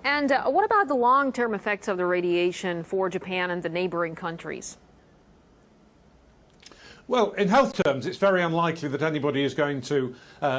And what about the long-term effects of the radiation for Japan and the neighboring countries? Well, in health terms, it's very unlikely that anybody is going to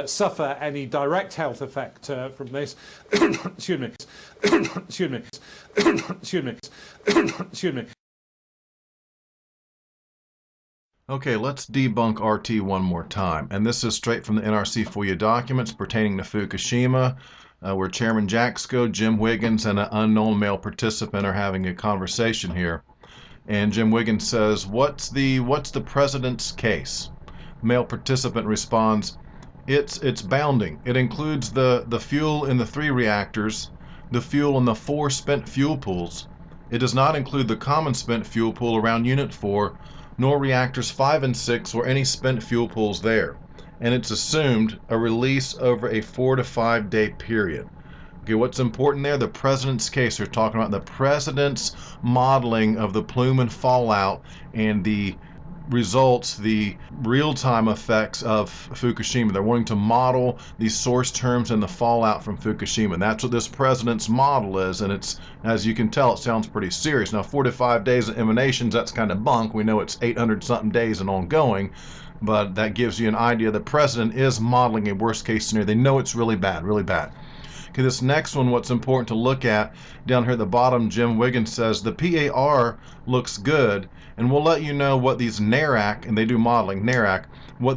suffer any direct health effect from this. Excuse me. Excuse me. Excuse me. Excuse me. Okay, let's debunk RT one more time. And this is straight from the NRC FOIA documents pertaining to Fukushima, where Chairman Jaxco, Jim Wiggins, and an unknown male participant are having a conversation here. And Jim Wiggins says, what's the president's case? Male participant responds, it's bounding. It includes the fuel in the 3 reactors, the fuel in the 4 spent fuel pools. It does not include the common spent fuel pool around Unit 4, nor reactors 5 and 6 or any spent fuel pools there. And it's assumed a release over a 4 to 5 day period. Okay, what's important there? The president's case. They're talking about the president's modeling of the plume and fallout and the results, the real-time effects of Fukushima. They're wanting to model the source terms and the fallout from Fukushima. And that's what this president's model is. And it's, as you can tell, it sounds pretty serious. Now, 4 to 5 days of emanations, that's kind of bunk. We know it's 800-something days and ongoing. But that gives you an idea. The president is modeling a worst-case scenario. They know it's really bad, really bad. Okay, this next one, what's important to look at, down here at the bottom, Jim Wiggins says, the PAR looks good, and we'll let you know what these NARAC, and they do modeling, NARAC, what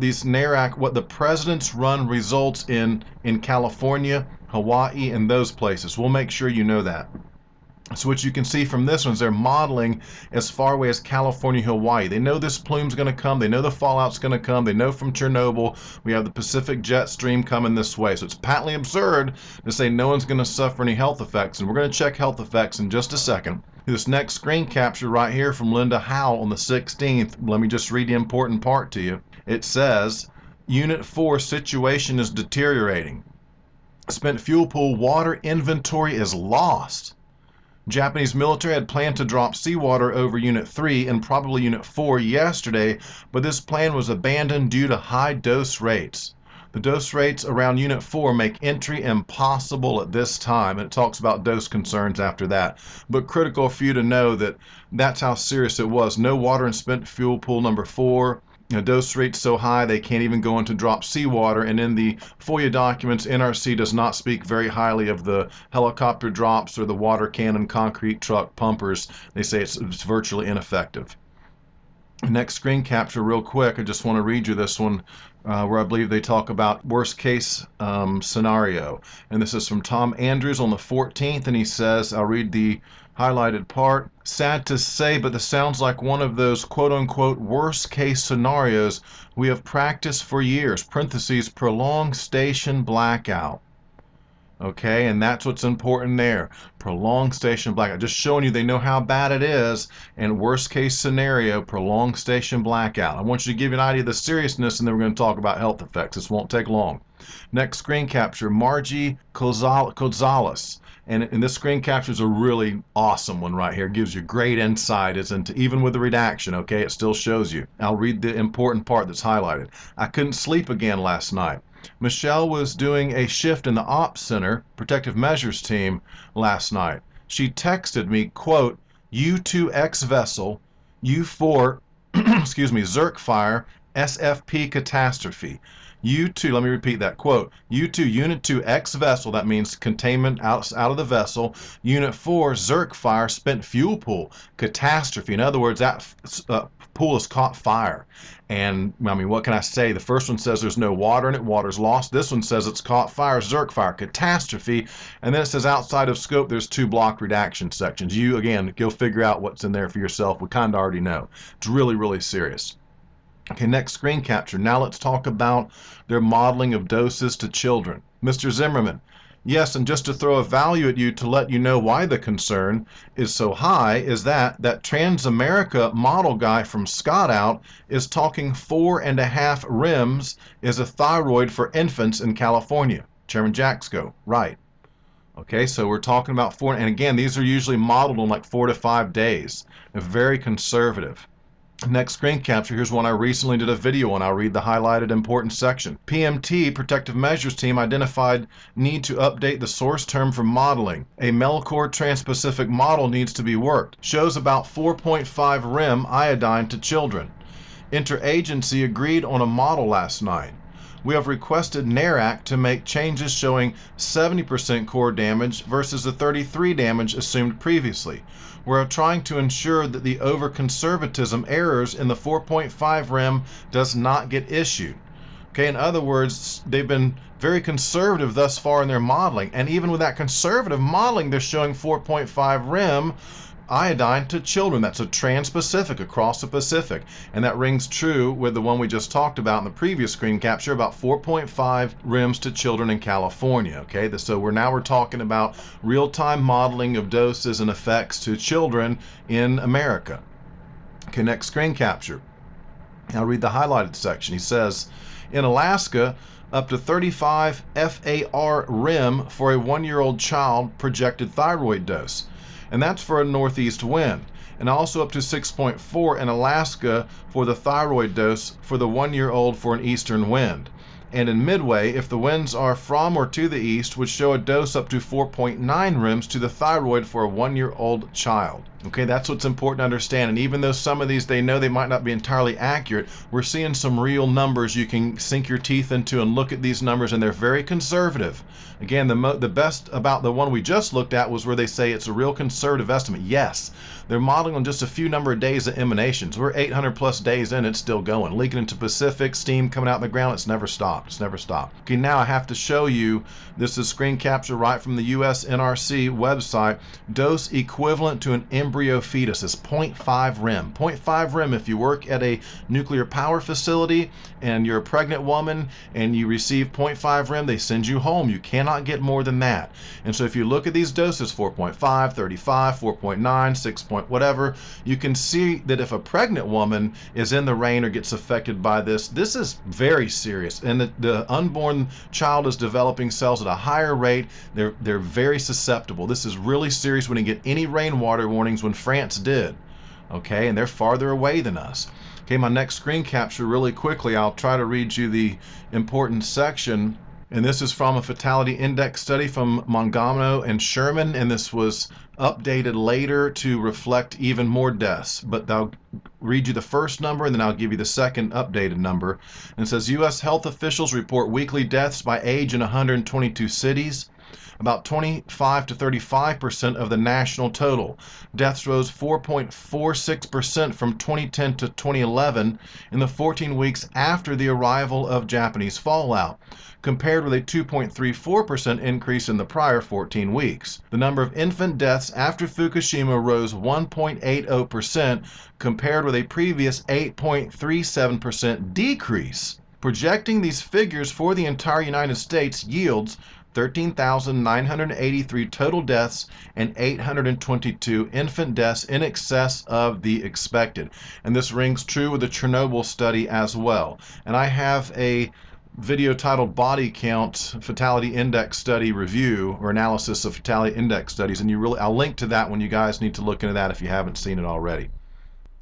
the president's run results in California, Hawaii, and those places. We'll make sure you know that. So what you can see from this one is they're modeling as far away as California, Hawaii. They know this plume's going to come. They know the fallout's going to come. They know from Chernobyl we have the Pacific jet stream coming this way. So it's patently absurd to say no one's going to suffer any health effects. And we're going to check health effects in just a second. This next screen capture right here from Linda Howell on the 16th. Let me just read the important part to you. It says, Unit 4 situation is deteriorating. Spent fuel pool water inventory is lost. Japanese military had planned to drop seawater over Unit 3 and probably Unit 4 yesterday, but this plan was abandoned due to high dose rates. The dose rates around Unit 4 make entry impossible at this time, and it talks about dose concerns after that. But critical for you to know that that's how serious it was. No water in spent fuel pool number 4. Dose rates so high they can't even go into drop seawater, and in the FOIA documents, NRC does not speak very highly of the helicopter drops or the water cannon concrete truck pumpers. They say it's virtually ineffective. Next screen capture real quick. I just want to read you this one where I believe they talk about worst case scenario. And this is from Tom Andrews on the 14th, and he says, I'll read the highlighted part. Sad to say, but this sounds like one of those quote-unquote worst-case scenarios we have practiced for years, parentheses, prolonged station blackout. Okay, and that's what's important there. Prolonged station blackout. Just showing you they know how bad it is, and worst-case scenario, prolonged station blackout. I want you to give you an idea of the seriousness, and then we're going to talk about health effects. This won't take long. Next screen capture, Margie Gonzalez. And this screen capture is a really awesome one right here. It gives you great insight as into, even with the redaction, okay, it still shows you. I'll read the important part that's highlighted. I couldn't sleep again last night. Michelle was doing a shift in the ops center, protective measures team, last night. She texted me, quote, U2X vessel, U4, excuse me, Zerk fire, SFP catastrophe. U2, let me repeat that quote. U2, Unit 2, X vessel, that means containment out of the vessel. Unit 4, Zerk fire, spent fuel pool, catastrophe. In other words, that pool has caught fire. And, I mean, what can I say? The first one says there's no water in it, water's lost. This one says it's caught fire, Zerk fire, catastrophe. And then it says outside of scope, there's 2 block redaction sections. You, again, go figure out what's in there for yourself. We kind of already know. It's really, really serious. Okay, next screen capture. Now let's talk about their modeling of doses to children. Mr. Zimmerman, yes, and just to throw a value at you to let you know why the concern is so high is that Transamerica model guy from Scott out is talking 4.5 REMS is a thyroid for infants in California. Chairman Jaxco, right. Okay, so we're talking about 4, and again, these are usually modeled on like 4 to 5 days. They're very conservative. Next screen capture, here's one I recently did a video on. I'll read the highlighted important section. PMT, Protective Measures Team, identified need to update the source term for modeling. A Melcor Trans-Pacific model needs to be worked. Shows about 4.5 rem iodine to children. Interagency agreed on a model last night. We have requested NARAC to make changes showing 70% core damage versus the 33 damage assumed previously. We're trying to ensure that the over-conservatism errors in the 4.5 rem does not get issued. Okay, in other words, they've been very conservative thus far in their modeling, and even with that conservative modeling, they're showing 4.5 rem iodine to children. That's a trans-Pacific, across the Pacific, and that rings true with the one we just talked about in the previous screen capture, about 4.5 rems to children in California. Okay, so we're talking about real-time modeling of doses and effects to children in America. Okay, next screen capture. I'll read the highlighted section. He says, in Alaska, up to 35 FAR rem for a 1-year-old child projected thyroid dose. And that's for a northeast wind, and also up to 6.4 in Alaska for the thyroid dose for the 1-year-old for an eastern wind. And in Midway, if the winds are from or to the east, would show a dose up to 4.9 rems to the thyroid for a 1-year-old child. Okay, that's what's important to understand. And even though some of these, they know they might not be entirely accurate, we're seeing some real numbers you can sink your teeth into and look at these numbers, and they're very conservative. Again, the best about the one we just looked at was where they say it's a real conservative estimate. Yes, they're modeling on just a few number of days of emanations. We're 800 plus days in, it's still going. Leaking into Pacific, steam coming out of the ground, it's never stopped. It's never stopped. Okay, now I have to show you, this is screen capture right from the US NRC website. Dose equivalent to an embryo fetus is 0.5 rem. 0.5 rem if you work at a nuclear power facility and you're a pregnant woman and you receive 0.5 rem, they send you home. You cannot get more than that. And so if you look at these doses, 4.5, 35, 4.9, 6 point whatever, you can see that if a pregnant woman is in the rain or gets affected by this, this is very serious. And the unborn child is developing cells at a higher rate. They're very susceptible. This is really serious when you get any rainwater warnings, when France did. Okay, and they're farther away than us. Okay, my next screen capture really quickly, I'll try to read you the important section. And this is from a fatality index study from Mangano and Sherman, and this was updated later to reflect even more deaths. But I'll read you the first number and then I'll give you the second updated number. And it says U.S. health officials report weekly deaths by age in 122 cities. About 25 to 35% of the national total. Deaths rose 4.46% from 2010 to 2011 in the 14 weeks after the arrival of Japanese fallout, compared with a 2.34% increase in the prior 14 weeks. The number of infant deaths after Fukushima rose 1.80%, compared with a previous 8.37% decrease. Projecting these figures for the entire United States yields 13,983 total deaths and 822 infant deaths, in excess of the expected. And this rings true with the Chernobyl study as well. And I have a video titled Body Count Fatality Index Study Review, or Analysis of Fatality Index Studies, and I'll link to that one. You guys need to look into that if you haven't seen it already.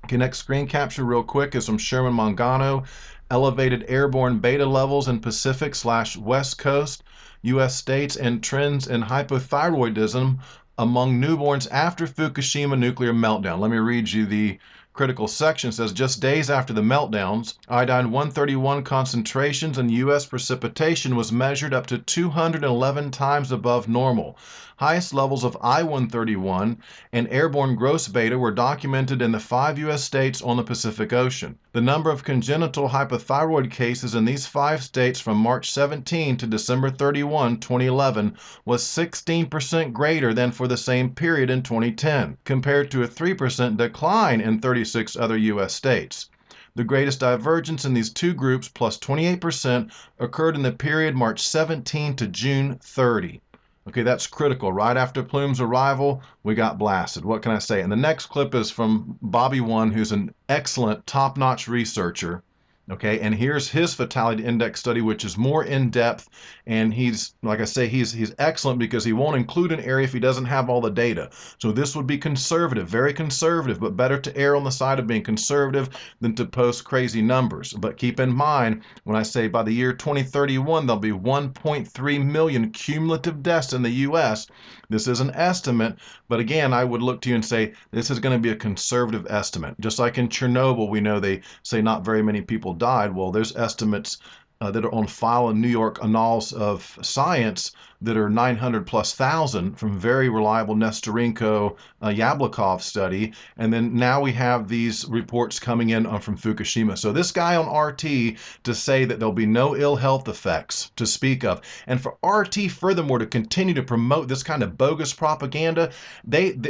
Okay, next screen capture real quick is from Sherman Mangano. Elevated airborne beta levels in Pacific/West Coast U.S. states and trends in hypothyroidism among newborns after Fukushima nuclear meltdown. Let me read you the critical section. It says, just days after the meltdowns, iodine 131 concentrations in U.S. precipitation was measured up to 211 times above normal. Highest levels of I-131 and airborne gross beta were documented in the 5 U.S. states on the Pacific Ocean. The number of congenital hypothyroid cases in these 5 states from March 17 to December 31, 2011 was 16% greater than for the same period in 2010, compared to a 3% decline in 36 other U.S. states. The greatest divergence in these two groups, plus 28%, occurred in the period March 17 to June 30. Okay, that's critical. Right after Plume's arrival, we got blasted. What can I say? And the next clip is from Bobby One, who's an excellent, top-notch researcher. Okay, and here's his fatality index study, which is more in depth, and he's, like I say, he's excellent because he won't include an area if he doesn't have all the data. So this would be conservative, very conservative, but better to err on the side of being conservative than to post crazy numbers. But keep in mind, when I say by the year 2031, there'll be 1.3 million cumulative deaths in the U.S. This is an estimate, but again, I would look to you and say this is going to be a conservative estimate. Just like in Chernobyl, we know they say not very many people died. Well, there's estimates that are on file in New York Annals of Science that are 900 plus thousand from very reliable Nestorenko Yablokov study. And then now we have these reports coming in from Fukushima. So this guy on RT to say that there'll be no ill health effects to speak of. And for RT, furthermore, to continue to promote this kind of bogus propaganda,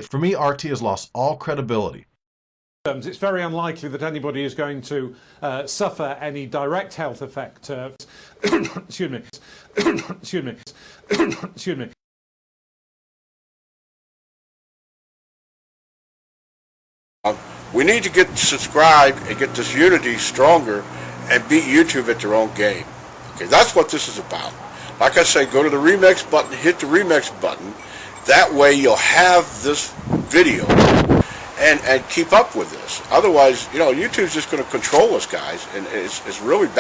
for me, RT has lost all credibility. It's very unlikely that anybody is going to suffer any direct health effect. Excuse me. Excuse me. Excuse me. We need to get subscribed and get this unity stronger and beat YouTube at their own game. Okay, that's what this is about. Like I say, go to the remix button, hit the remix button. That way you'll have this video and keep up with this. Otherwise, you know, YouTube's just going to control us, guys, and it's really bad.